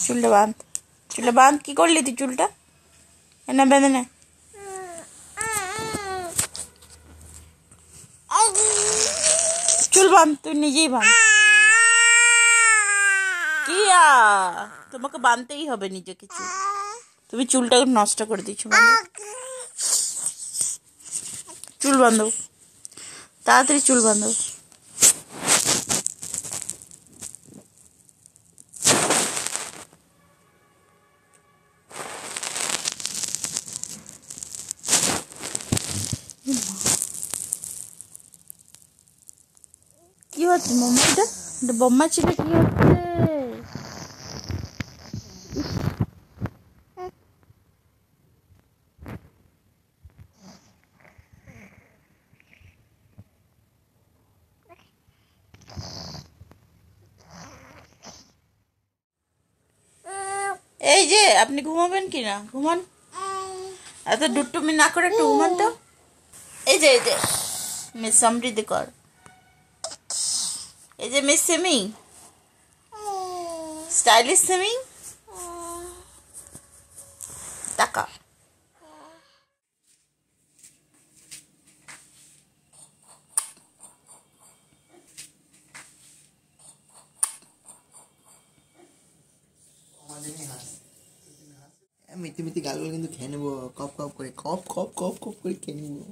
চুলটা বাঁধ, চুলটা বাঁধ। কি করলি তুই চুলটা? না বেঁধে না, চুল বাঁধ, তুই নিজেই বাঁধ। কি তোমাকে বাঁধতেই হবে নিজেকে চুল, তুমি চুলটা নষ্ট করে দিচ্ছ। চুল বাঁধো, তাড়াতাড়ি চুল বাঁধো। কি হচ্ছে মাম্মা? এটা বোম্মা ছিল, কি হচ্ছে? এই যে আপনি ঘুমাবেন কি না? ঘুমান, এত ডুট্টুমি না করে একটু ঘুমান তো। এই যে মিস সমৃদ্ধি কর, এই যে মিস সেমি, স্টাইলিশ সেমি, টাকা। মিথি মিথি গালগুলো কিন্তু খেয়ে নেবো, কপ কপ করে, কপ কপ কপ কপ করে খেয়ে নেবো।